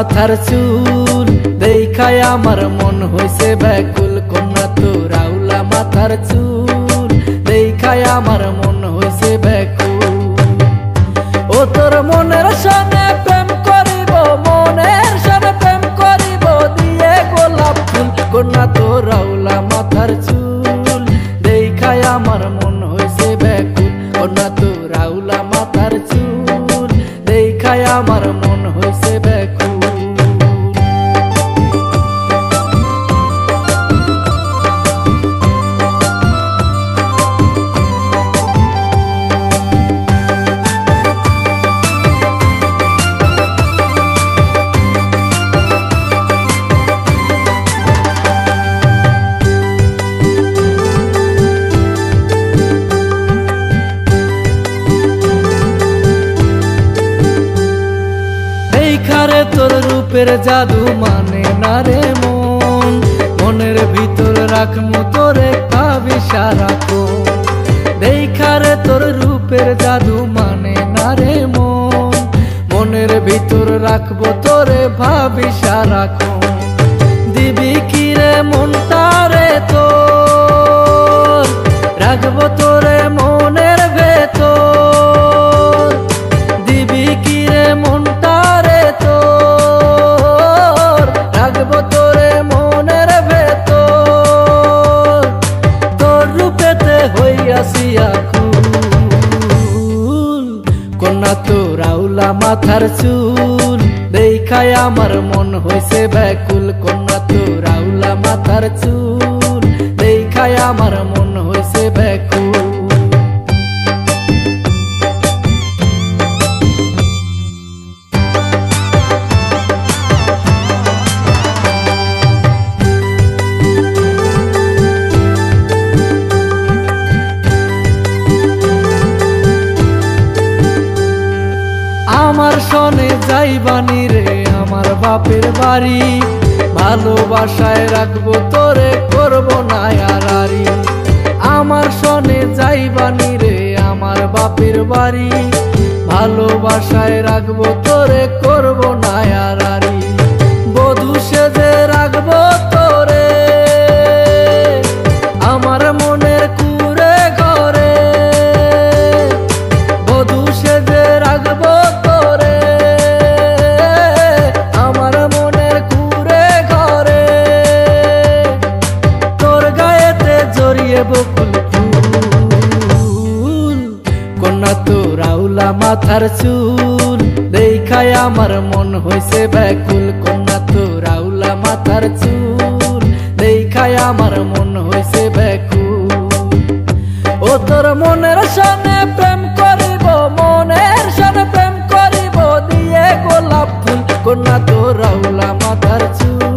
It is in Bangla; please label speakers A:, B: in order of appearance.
A: মাথার চুল দেখায় আমার মন হইছে ব্যাকুল। কন্যা তোর আউলা মাথার চুল দেখায় আমার মন হইছে ব্যাকুল। ও তোর মনের সনে প্রেম করিব, মনের সনে প্রেম করিব দিয়ে গোলাপ ফুল। কন্যা তোর আউলা মাথার চুল দেখায় আমার মন হইছে ব্যাকুল। কন্যা তোর আউলা মাথার চুল দেখায় আমার মন হইছে ব্যাকুল। দেখারে তোর রূপের জাদু মানে না রে মন, মনের ভিতর রাখমু তোরে ভাবি সারাক্ষণ। দেখারে তোর রূপের জাদু মানে না রে মন, মনের ভিতর রাখবো তোরে ভাবি সারাক্ষণ। দিবি কি রে মনটা রে তোর, রাখবো তোরে মনের ভেতর। দিবি কি রে মনটা রে তোর, রাখবো তোরে মনের ভেতর। তোর রূপেতে হইয়াছি আকুল। কন্যা তোর আউলা মাথার চুল দেখায় আমার মন হইছে ব্যাকুল। কন্যা তোর আউলা মাথার চুল দেখায় আমার মন হইছে ব্যাকুল। আমার সনে যাইবানি রে আমার বাপের বাড়ি, ভালোবাসায় রাখবো তোরে করবো না আড়াআড়ি। আমার সনে যাইবানি রে আমার বাপের বাড়ি, ভালোবাসায় রাখবো তোরে করবো না আড়াআড়ি। বধূ সেজে রাখবো তোরে আমার মনের কুঁড়ে ঘরে। বধূ সেজে রাখবো তোরে আমার মনের কুঁড়ে ঘরে। তোর গায়েতে জড়িয়ে বকুল ফুল। কন্যা তোর আউলা মাথার চুল দেখায় আমার মন হইছে ব্যাকুল। কন্যা তোর আউলা মাথার চুল দেখায় আমার মন হইছে ব্যাকুল। ও তোর মনের সনে প্রেম করিব, মনের সনে প্রেম করিব দিয়ে গোলাপ ফুল। কন্যা তোর আউলা মাথার চুল